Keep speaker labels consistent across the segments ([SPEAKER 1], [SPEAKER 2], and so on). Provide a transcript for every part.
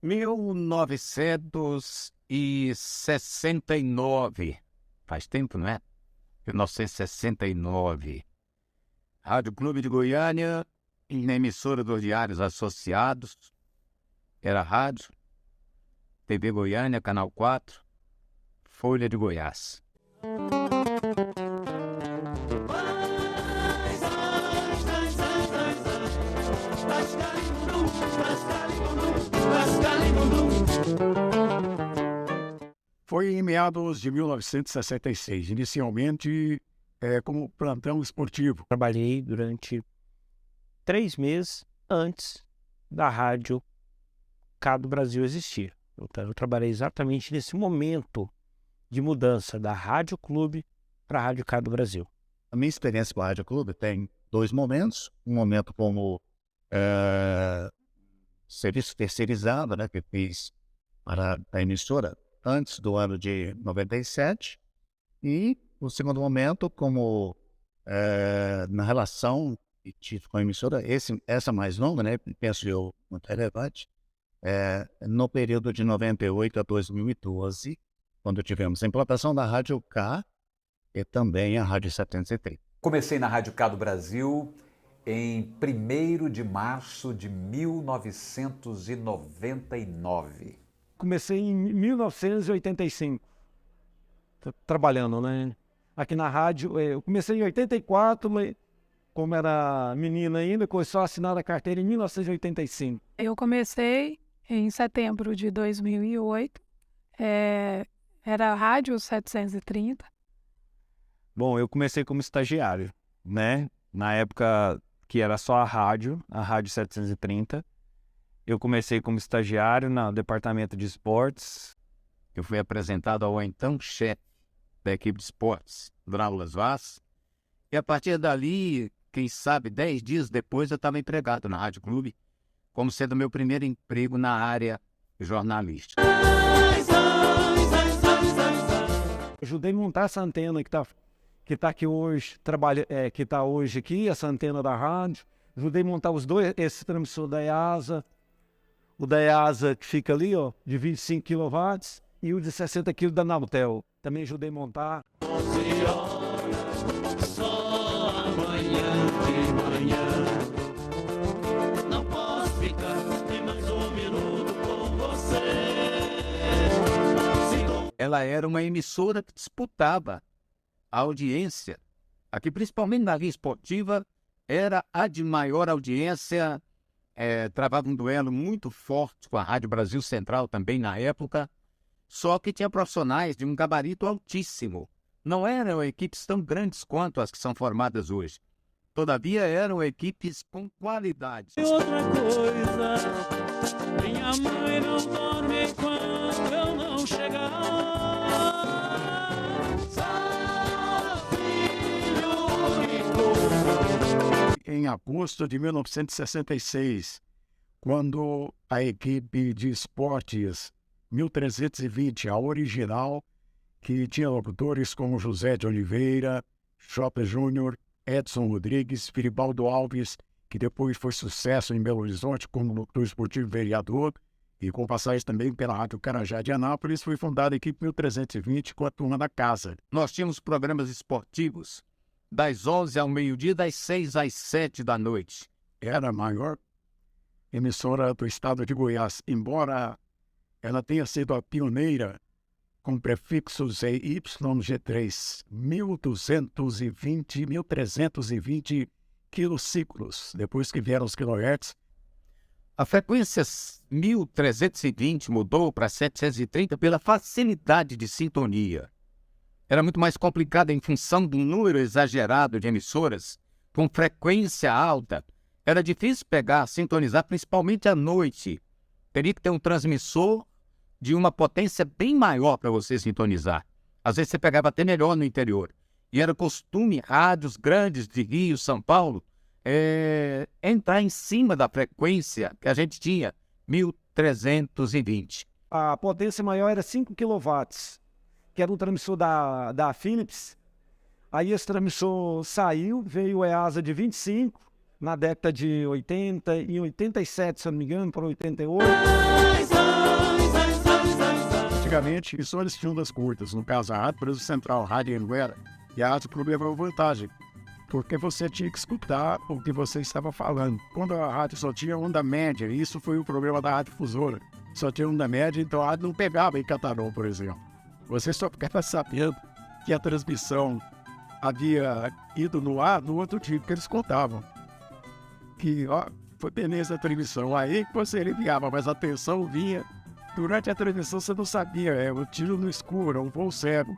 [SPEAKER 1] 1969. Faz tempo, não é? 1969. Rádio Clube de Goiânia, na emissora dos Diários Associados. Era rádio, TV Goiânia, Canal 4, Folha de Goiás.
[SPEAKER 2] Foi em meados de 1966, inicialmente como plantão esportivo.
[SPEAKER 3] Trabalhei durante 3 meses antes da Rádio K do Brasil existir. Então, eu trabalhei exatamente nesse momento de mudança da Rádio Clube para a Rádio K do Brasil.
[SPEAKER 4] A minha experiência com a Rádio Clube tem 2 momentos. Um momento como serviço terceirizado, né, que fiz para a emissora antes do ano de 97. E o segundo momento como na relação que tive com a emissora, essa mais longa, né, penso eu, muito relevante, no período de 98 a 2012, quando tivemos a implantação da Rádio K e também a Rádio 730.
[SPEAKER 5] Comecei na Rádio K do Brasil em 1º de março de 1999.
[SPEAKER 3] Comecei em 1985, trabalhando, né? Aqui na rádio. Eu comecei em 84, mas como era menina ainda, começou a assinar a carteira em 1985.
[SPEAKER 6] Eu comecei em setembro de 2008, era a Rádio 730.
[SPEAKER 3] Bom, eu comecei como estagiário, né? Na época que era só a Rádio 730. Eu comecei como estagiário no departamento de esportes.
[SPEAKER 1] Eu fui apresentado ao então chefe da equipe de esportes, Draulas Vaz. E a partir dali, quem sabe, 10 dias depois, eu estava empregado na Rádio Clube, como sendo meu primeiro emprego na área jornalística.
[SPEAKER 3] Ajudei a montar essa antena que tá aqui hoje, que está hoje aqui, essa antena da rádio. Ajudei a montar esse transmissor da EASA. O da EASA que fica ali, ó, de 25 kW, e o de 60 kg da Nautel. Também ajudei a montar.
[SPEAKER 7] 11 horas, só amanhã de manhã. Não posso ficar nem mais um minuto com você.
[SPEAKER 1] Ela era uma emissora que disputava a audiência. Aqui, principalmente na linha esportiva, era a de maior audiência. Travava um duelo muito forte com a Rádio Brasil Central também na época, só que tinha profissionais de um gabarito altíssimo. Não eram equipes tão grandes quanto as que são formadas hoje. Todavia, eram equipes com qualidade.
[SPEAKER 7] E outra coisa, minha mãe não dorme enquanto eu não chegar. Só filho único.
[SPEAKER 2] Em agosto de 1966, quando a equipe de esportes 1320, a original, que tinha locutores como José de Oliveira, Jota Júnior, Edson Rodrigues, Filibaldo Alves, que depois foi sucesso em Belo Horizonte como locutor esportivo vereador, e com passagem também pela Rádio Carajá de Anápolis, foi fundada a equipe 1320 com a turma da casa.
[SPEAKER 1] Nós tínhamos programas esportivos das 11 ao meio-dia, das 6 às 7 da noite.
[SPEAKER 2] Era a maior emissora do estado de Goiás, embora ela tenha sido a pioneira com prefixos EYG3, 1320 quilociclos, depois que vieram os kilohertz.
[SPEAKER 1] A frequência 1320 mudou para 730 pela facilidade de sintonia. Era muito mais complicado em função do número exagerado de emissoras, com frequência alta. Era difícil sintonizar, principalmente à noite. Teria que ter um transmissor de uma potência bem maior para você sintonizar. Às vezes você pegava até melhor no interior. E era costume, rádios grandes de Rio, São Paulo, entrar em cima da frequência que a gente tinha, 1320.
[SPEAKER 3] A potência maior era 5 kW, que era um transmissor da Philips. Aí esse transmissor saiu, veio o EASA de 25, na década de 80, em 87, se eu não me engano, para 88.
[SPEAKER 2] antigamente, só eles tinham ondas curtas. No caso, a Rádio Brasil Central, a Rádio Anguera e a Rádio Clube levava vantagem, porque você tinha que escutar o que você estava falando. Quando a rádio só tinha onda média, isso foi o problema da Rádio Difusora. Só tinha onda média, então a rádio não pegava em Cataró, por exemplo. Você só ficava sabendo que a transmissão havia ido no ar no outro dia, porque eles contavam. Que, ó, foi beleza a transmissão. Aí que você enviava, mas a atenção vinha. Durante a transmissão você não sabia, o tiro no escuro, um voo cego.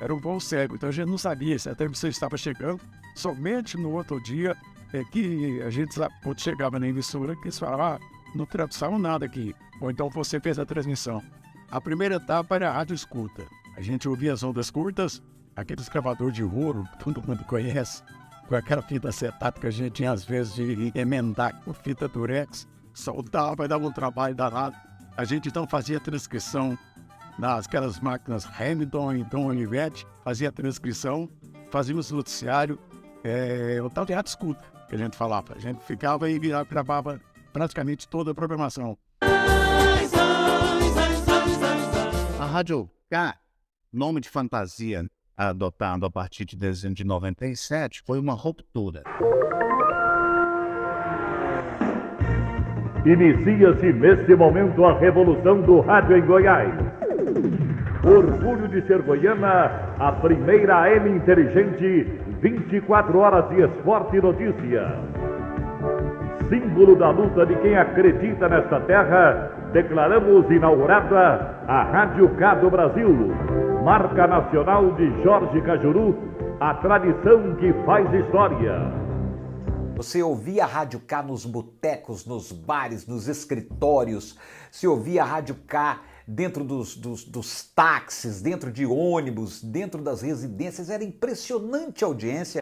[SPEAKER 2] Era um voo cego, então a gente não sabia se a transmissão estava chegando. Somente no outro dia é que a gente, quando chegava na emissora, que eles falavam, não tradução nada aqui. Ou então você fez a transmissão. A primeira etapa era a rádio escuta. A gente ouvia as ondas curtas, aqueles gravadores de ouro, todo mundo conhece, com aquela fita acetato que a gente tinha às vezes de emendar com fita durex, soltava e dava um trabalho danado. A gente então fazia transcrição nasquelas máquinas Hamilton, então Olivetti, fazia a transcrição, fazíamos o noticiário, o tal de rádio escuta que a gente falava. A gente ficava e gravava praticamente toda a programação.
[SPEAKER 4] A Rádio K, nome de fantasia adotado a partir de dezembro de 97, foi uma ruptura.
[SPEAKER 8] Inicia-se neste momento a revolução do rádio em Goiás. Orgulho de ser goiana, a primeira AM inteligente, 24 horas de esporte e notícia. Símbolo da luta de quem acredita nesta terra, declaramos inaugurada a Rádio K do Brasil, marca nacional de Jorge Cajuru, a tradição que faz história.
[SPEAKER 5] Você ouvia a Rádio K nos botecos, nos bares, nos escritórios, se ouvia a Rádio K dentro dos táxis, dentro de ônibus, dentro das residências, era impressionante a audiência.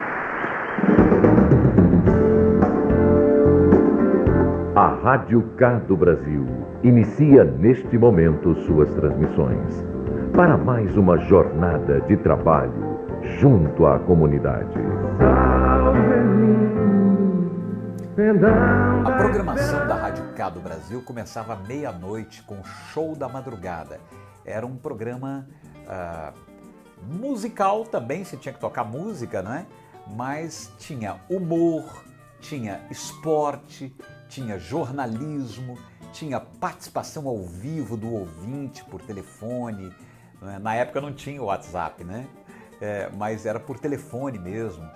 [SPEAKER 8] A Rádio K do Brasil inicia neste momento suas transmissões para mais uma jornada de trabalho junto à comunidade.
[SPEAKER 5] A programação da Rádio K do Brasil começava à meia-noite com o Show da Madrugada. Era um programa musical também, você tinha que tocar música, né? Mas tinha humor, tinha esporte, tinha jornalismo, tinha participação ao vivo do ouvinte por telefone. Na época não tinha o WhatsApp, né? Mas era por telefone mesmo.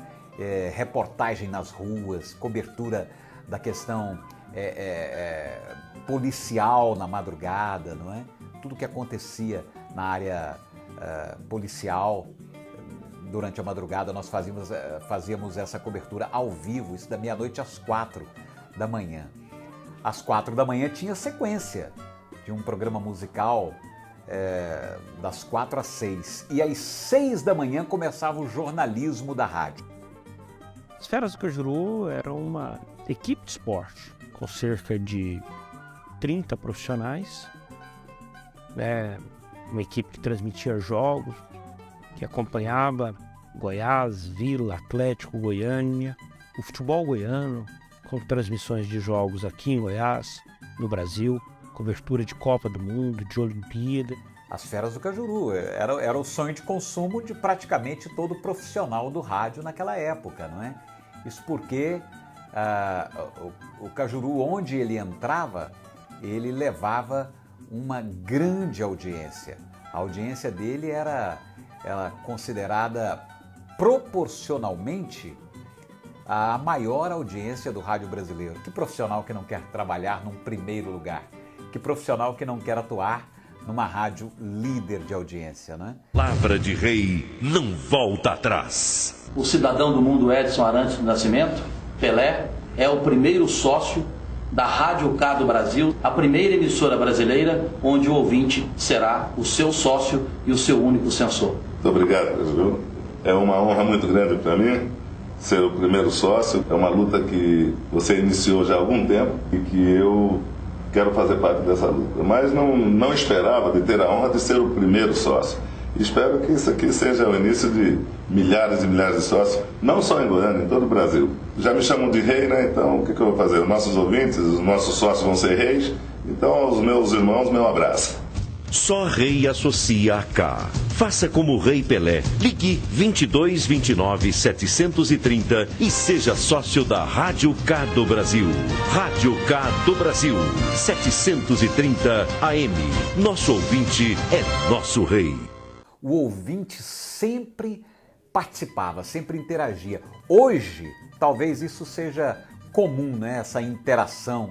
[SPEAKER 5] Reportagem nas ruas, cobertura da questão policial na madrugada, não é? Tudo que acontecia na área policial durante a madrugada, nós fazíamos essa cobertura ao vivo, isso da meia-noite às 4 da manhã. Às 4 da manhã tinha sequência de um programa musical das 4 às 6 e às 6 da manhã começava o jornalismo da rádio.
[SPEAKER 9] As Feras do Cajuru era uma equipe de esporte com cerca de 30 profissionais, uma equipe que transmitia jogos, que acompanhava Goiás, Vila, Atlético, Goiânia, o futebol goiano, com transmissões de jogos aqui em Goiás, no Brasil, cobertura de Copa do Mundo, de Olimpíada.
[SPEAKER 5] As Feras do Cajuru era o sonho de consumo de praticamente todo profissional do rádio naquela época, não é? Isso porque o Cajuru, onde ele entrava, ele levava uma grande audiência. A audiência dele era considerada proporcionalmente a maior audiência do rádio brasileiro. Que profissional que não quer trabalhar num primeiro lugar? Que profissional que não quer atuar numa rádio líder de audiência, né?
[SPEAKER 10] Palavra de rei não volta atrás.
[SPEAKER 11] O cidadão do mundo Edson Arantes do Nascimento, Pelé, é o primeiro sócio da Rádio K do Brasil, a primeira emissora brasileira onde o ouvinte será o seu sócio e o seu único censor.
[SPEAKER 12] Muito obrigado, Cajuru. É uma honra muito grande para mim ser o primeiro sócio. É uma luta que você iniciou já há algum tempo e que eu quero fazer parte dessa luta. Mas não esperava de ter a honra de ser o primeiro sócio. Espero que isso aqui seja o início de milhares e milhares de sócios, não só em Goiânia, em todo o Brasil. Já me chamam de rei, né? Então o que eu vou fazer? Os nossos ouvintes, os nossos sócios vão ser reis. Então aos meus irmãos, meu abraço.
[SPEAKER 10] Só Rei associa a K. Faça como o Rei Pelé. Ligue 22 29 730 e seja sócio da Rádio K do Brasil. Rádio K do Brasil, 730 AM. Nosso ouvinte é nosso rei.
[SPEAKER 5] O ouvinte sempre participava, sempre interagia. Hoje, talvez isso seja comum, né? Essa interação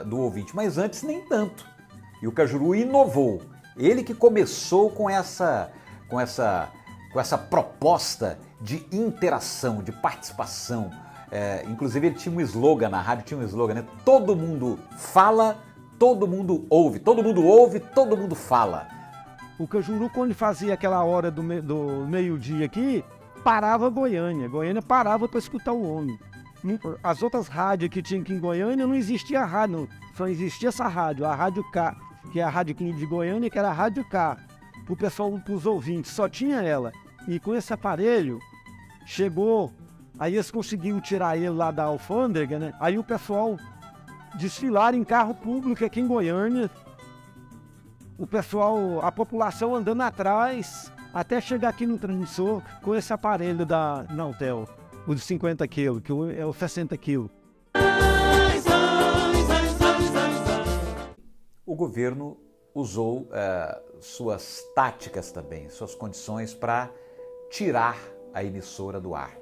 [SPEAKER 5] do ouvinte, mas antes nem tanto. E o Cajuru inovou. Ele que começou com essa proposta de interação, de participação. Inclusive ele tinha um slogan na rádio, né? Todo mundo fala, todo mundo ouve. Todo mundo ouve, todo mundo fala.
[SPEAKER 3] O Cajuru, quando ele fazia aquela hora do meio-dia aqui, parava Goiânia. Goiânia parava para escutar o homem. As outras rádios que tinha aqui em Goiânia não existia rádio, só existia essa rádio, a Rádio K, que é a rádio aqui de Goiânia, que era a Rádio K. Pro pessoal, pros ouvintes, só tinha ela. E com esse aparelho, chegou, aí eles conseguiram tirar ele lá da alfândega, né? Aí o pessoal desfilaram em carro público aqui em Goiânia. O pessoal, a população andando atrás, até chegar aqui no transmissor com esse aparelho da Nautel, o de 50 quilos, que é o 60 quilos.
[SPEAKER 5] O governo usou suas táticas também, suas condições para tirar a emissora do ar.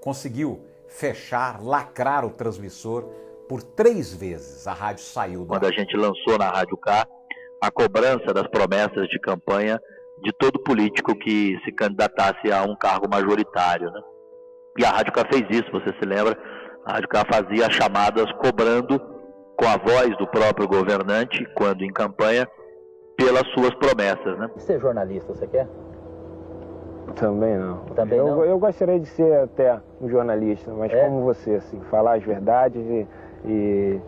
[SPEAKER 5] Conseguiu fechar, lacrar o transmissor por 3 vezes. A rádio saiu do ar.
[SPEAKER 11] Quando a gente lançou na Rádio K a cobrança das promessas de campanha de todo político que se candidatasse a um cargo majoritário, né? E a Rádio K fez isso, você se lembra? A Rádio K fazia chamadas cobrando com a voz do próprio governante, quando em campanha, pelas suas promessas, né?
[SPEAKER 13] Ser jornalista, você quer?
[SPEAKER 14] Também não.
[SPEAKER 13] Também não?
[SPEAKER 14] Eu gostaria de ser até um jornalista, mas como você, assim, falar as verdades e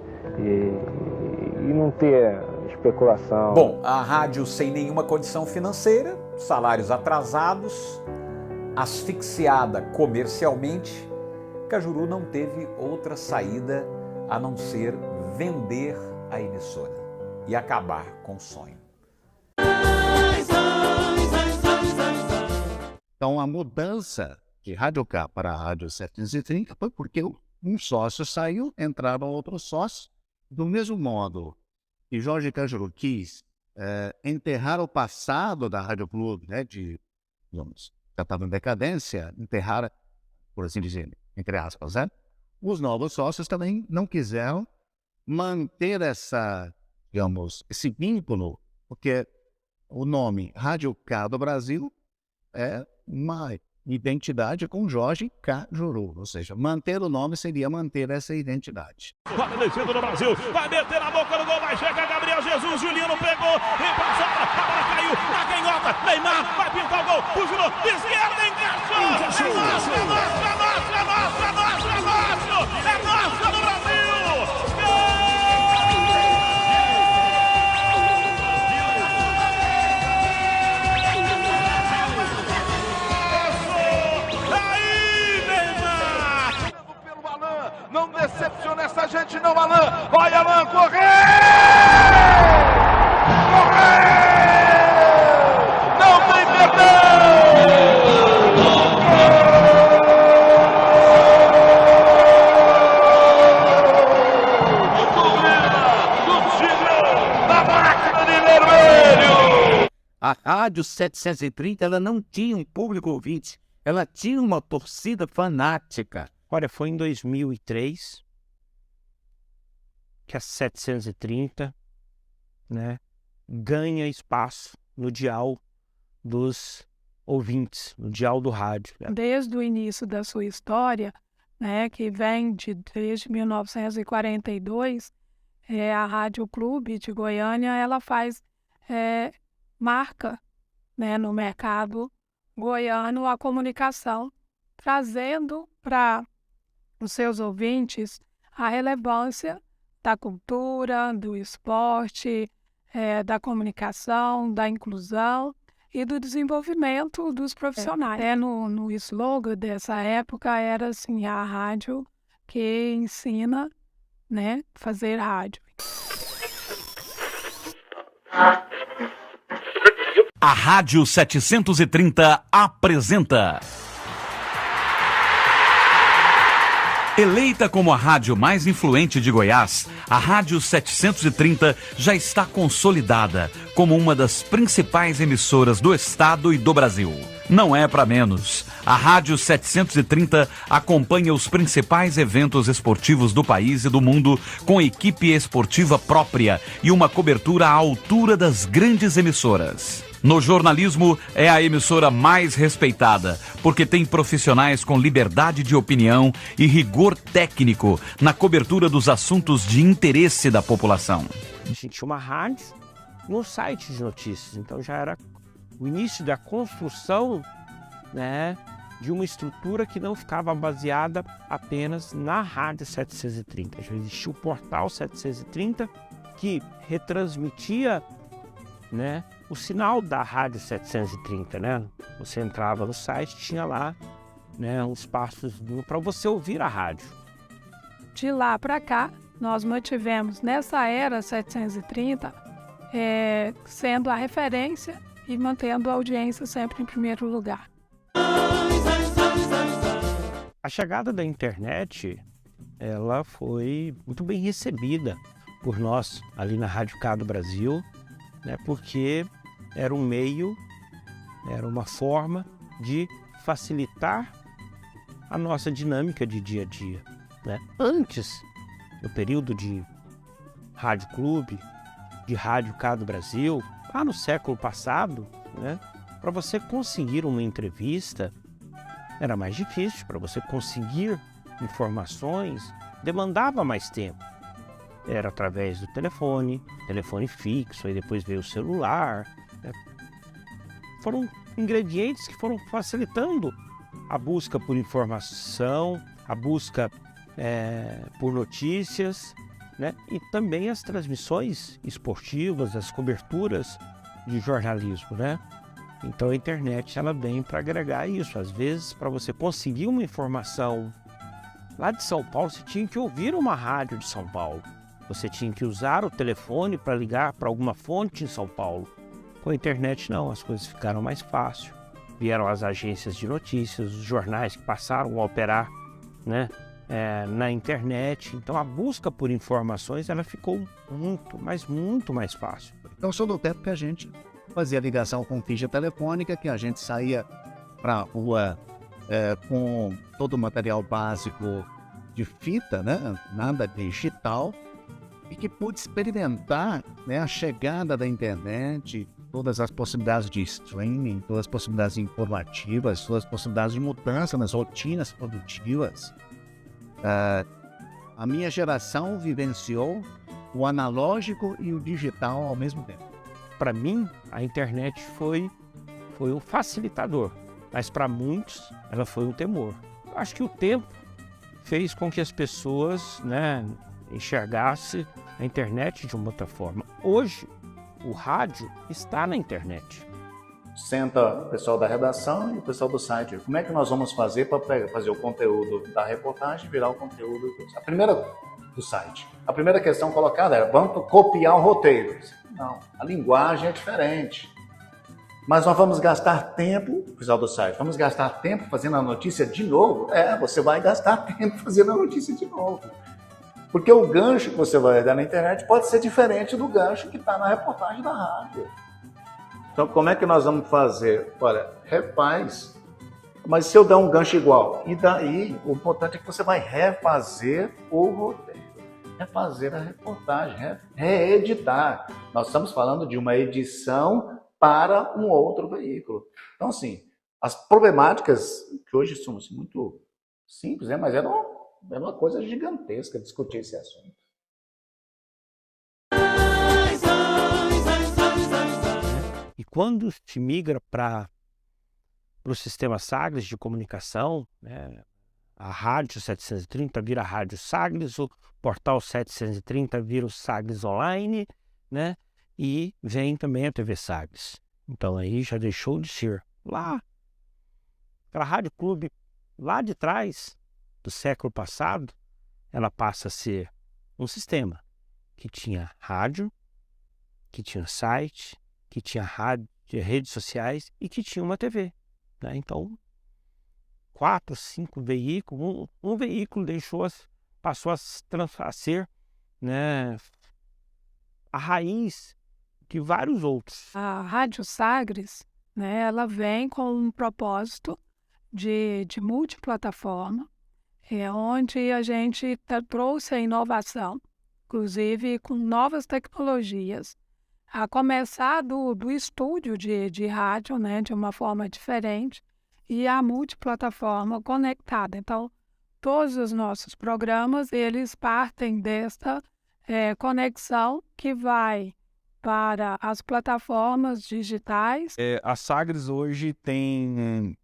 [SPEAKER 14] não ter especulação.
[SPEAKER 5] Bom, a rádio sem nenhuma condição financeira, salários atrasados, asfixiada comercialmente, Cajuru não teve outra saída a não ser vender a emissora e acabar com o sonho.
[SPEAKER 4] Então, a mudança de Rádio K para a Rádio 730 foi porque um sócio saiu, entrava outro sócio. Do mesmo modo que Jorge Cajuru quis enterrar o passado da Rádio Clube, né, digamos, já estava em decadência, enterrar, por assim dizer, entre aspas, né? Os novos sócios também não quiseram manter esse vínculo, porque o nome Rádio K do Brasil é uma identidade com Jorge Cajuru, ou seja, manter o nome seria manter essa identidade.
[SPEAKER 7] Vai descendo no Brasil, vai meter na boca do gol, vai chegar Gabriel Jesus, Juliano pegou, vem pra sobra, a bola caiu, na canhota, Neymar vai pintar o gol, fuzilou, esquerda, encaixou, é nosso, é nosso, é nosso, é nosso, é nosso, é nosso, é nosso no Brasil!
[SPEAKER 15] Não decepciona essa gente não, Alain. Vai, Alain, correu! Correu! Não tem perdão! Do time da máquina de vermelho!
[SPEAKER 1] A Rádio 730 ela não tinha um público ouvinte, ela tinha uma torcida fanática.
[SPEAKER 9] Olha, foi em 2003 que a 730, né, ganha espaço no dial dos ouvintes, no dial do rádio.
[SPEAKER 6] Desde o início da sua história, né, que vem desde 1942, a Rádio Clube de Goiânia ela faz marca, né, no mercado goiano a comunicação, trazendo para os seus ouvintes a relevância da cultura, do esporte, da comunicação, da inclusão e do desenvolvimento dos profissionais. Até no slogan dessa época era assim, a rádio que ensina, né, fazer rádio.
[SPEAKER 13] A Rádio 730 apresenta. Eleita como a rádio mais influente de Goiás, a Rádio 730 já está consolidada como uma das principais emissoras do estado e do Brasil. Não é para menos. A Rádio 730 acompanha os principais eventos esportivos do país e do mundo com equipe esportiva própria e uma cobertura à altura das grandes emissoras. No jornalismo, é a emissora mais respeitada, porque tem profissionais com liberdade de opinião e rigor técnico na cobertura dos assuntos de interesse da população.
[SPEAKER 9] A gente tinha uma rádio e um site de notícias, então já era o início da construção, né, de uma estrutura que não ficava baseada apenas na Rádio 730. Já existia o portal 730 que retransmitia, né, o sinal da Rádio 730, né? Você entrava no site, tinha lá, né, um espaço para você ouvir a rádio.
[SPEAKER 6] De lá para cá, nós mantivemos nessa era 730, sendo a referência e mantendo a audiência sempre em primeiro lugar.
[SPEAKER 9] A chegada da internet, ela foi muito bem recebida por nós ali na Rádio K do Brasil, né, porque era um meio, era uma forma de facilitar a nossa dinâmica de dia a dia, né? Antes, no período de Rádio Clube, de Rádio K do Brasil, lá no século passado, né, para você conseguir uma entrevista era mais difícil, para você conseguir informações demandava mais tempo. Era através do telefone fixo, aí depois veio o celular. Né? Foram ingredientes que foram facilitando a busca por informação, a busca por notícias, né? E também as transmissões esportivas, as coberturas de jornalismo, né? Então a internet ela vem para agregar isso. Às vezes, para você conseguir uma informação lá de São Paulo, você tinha que ouvir uma rádio de São Paulo. Você tinha que usar o telefone para ligar para alguma fonte em São Paulo. Com a internet não, as coisas ficaram mais fáceis. Vieram as agências de notícias, os jornais que passaram a operar, né, na internet. Então a busca por informações ela ficou muito mais fácil.
[SPEAKER 4] Então sou do tempo que a gente fazia ligação com ficha telefônica, que a gente saía para a rua com todo o material básico de fita, né, nada digital. E que pude experimentar, né, a chegada da internet, todas as possibilidades de streaming, todas as possibilidades informativas, todas as possibilidades de mudança nas rotinas produtivas. A minha geração vivenciou o analógico e o digital ao mesmo tempo.
[SPEAKER 9] Para mim, a internet foi um facilitador, mas para muitos ela foi um temor. Eu acho que o tempo fez com que as pessoas, né, enxergasse a internet de uma outra forma. Hoje, o rádio está na internet.
[SPEAKER 4] Senta o pessoal da redação e o pessoal do site. Como é que nós vamos fazer para fazer o conteúdo da reportagem virar o conteúdo do site? A primeira questão colocada era, vamos copiar o roteiro. Não, a linguagem é diferente. Mas nós vamos gastar tempo, pessoal do site, vamos gastar tempo fazendo a notícia de novo? Você vai gastar tempo fazendo a notícia de novo. Porque o gancho que você vai dar na internet pode ser diferente do gancho que está na reportagem da rádio. Então, como é que nós vamos fazer? Olha, refaz. Mas se eu der um gancho igual, e daí, o importante é que você vai refazer o roteiro, refazer a reportagem, reeditar. Nós estamos falando de uma edição para um outro veículo. Então, assim, as problemáticas que hoje são assim, muito simples, né? Mas era uma coisa gigantesca discutir esse assunto.
[SPEAKER 9] E quando se migra para o sistema Sagres de comunicação, né, a Rádio 730 vira a Rádio Sagres, o portal 730 vira o Sagres Online, né, e vem também a TV Sagres. Então aí já deixou de ser lá, aquela Rádio Clube lá de trás, do século passado, ela passa a ser um sistema que tinha rádio, que tinha site, que tinha tinha redes sociais e que tinha uma TV, né? Então, 4, 5 veículos, um veículo passou a ser, né, a raiz de vários outros.
[SPEAKER 6] A Rádio Sagres, né, ela vem com um propósito de multiplataforma, onde a gente trouxe a inovação, inclusive com novas tecnologias, a começar do estúdio de rádio, né, de uma forma diferente, e a multiplataforma conectada. Então, todos os nossos programas, eles partem desta conexão que vai para as plataformas digitais.
[SPEAKER 9] A Sagres hoje tem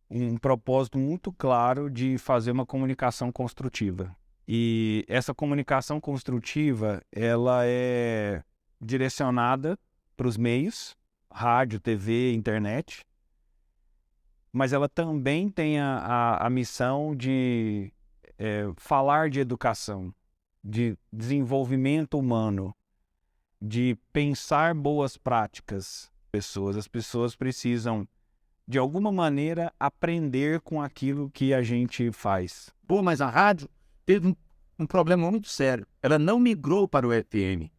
[SPEAKER 9] um propósito muito claro de fazer uma comunicação construtiva. E essa comunicação construtiva, ela é direcionada para os meios, rádio, TV, internet, mas ela também tem a missão de falar de educação, de desenvolvimento humano, de pensar boas práticas. As pessoas precisam, de alguma maneira, aprender com aquilo que a gente faz.
[SPEAKER 1] Pô, mas a rádio teve um problema muito sério. Ela não migrou para o FM.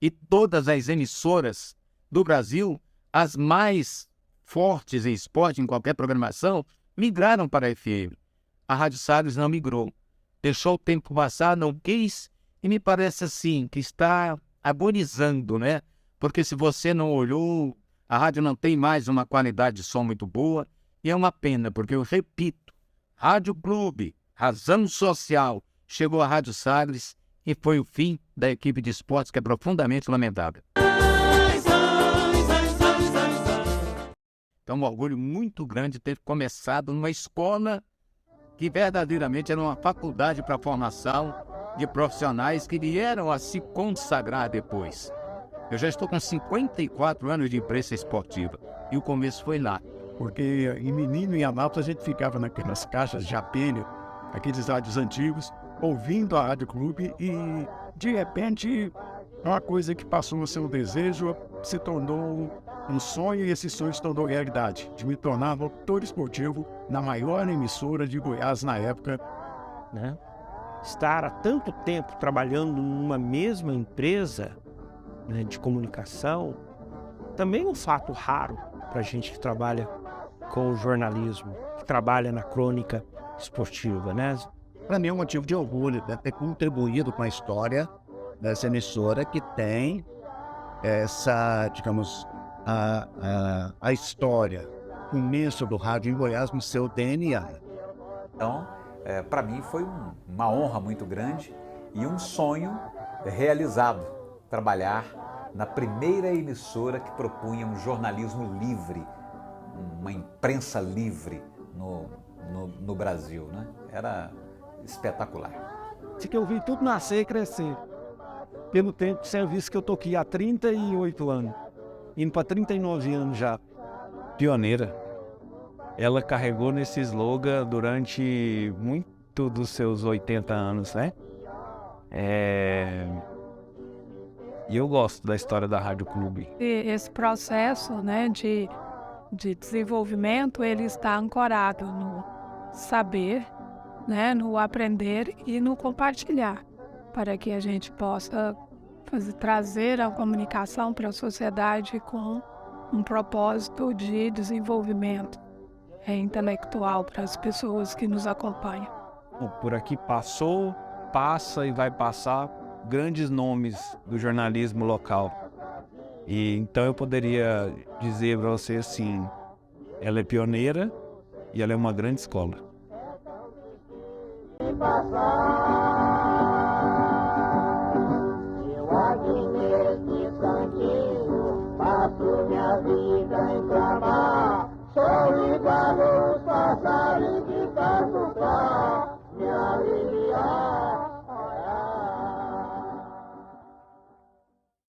[SPEAKER 1] E todas as emissoras do Brasil, as mais fortes em esporte, em qualquer programação, migraram para a FM. A Rádio Sagres não migrou. Deixou o tempo passar, não quis, e me parece assim, que está agonizando, né? Porque se você não olhou, a rádio não tem mais uma qualidade de som muito boa, e é uma pena, porque eu repito, Rádio Clube, Razão Social, chegou a Rádio Sagres e foi o fim da equipe de esportes, que é profundamente lamentável. Então, um orgulho muito grande ter começado numa escola que verdadeiramente era uma faculdade para a formação de profissionais que vieram a se consagrar depois. Eu já estou com 54 anos de imprensa esportiva e o começo foi lá.
[SPEAKER 2] Porque em Menino e Anápolis a gente ficava naquelas caixas de apêndio, aqueles rádios antigos, ouvindo a Rádio Clube e, de repente, uma coisa que passou a ser um desejo se tornou um sonho, e esse sonho se tornou realidade, de me tornar locutor esportivo na maior emissora de Goiás na época.
[SPEAKER 9] Né? Estar há tanto tempo trabalhando numa mesma empresa, né, de comunicação, também é um fato raro para a gente que trabalha com o jornalismo, que trabalha na crônica esportiva, né?
[SPEAKER 4] Para mim é um motivo de orgulho, né, ter contribuído com a história dessa emissora que tem essa, digamos, a história, o começo do rádio em Goiás no seu DNA.
[SPEAKER 5] Então, para mim foi uma honra muito grande e um sonho realizado, trabalhar na primeira emissora que propunha um jornalismo livre, uma imprensa livre no Brasil, né? Era espetacular.
[SPEAKER 3] Isso que eu vi tudo nascer e crescer. Pelo tempo de serviço que eu tô aqui há 38 anos, indo para 39 anos já.
[SPEAKER 9] Pioneira. Ela carregou nesse slogan durante muito dos seus 80 anos, né? E eu gosto da história da Rádio Clube.
[SPEAKER 6] Esse processo, né, de desenvolvimento, ele está ancorado no saber, né, no aprender e no compartilhar, para que a gente possa trazer a comunicação para a sociedade com um propósito de desenvolvimento intelectual para as pessoas que nos acompanham.
[SPEAKER 9] Por aqui passou, passa e vai passar grandes nomes do jornalismo local. E então eu poderia dizer para você assim, ela é pioneira e ela é uma grande escola.
[SPEAKER 16] Eu aqui nesse cantinho passo minha vida em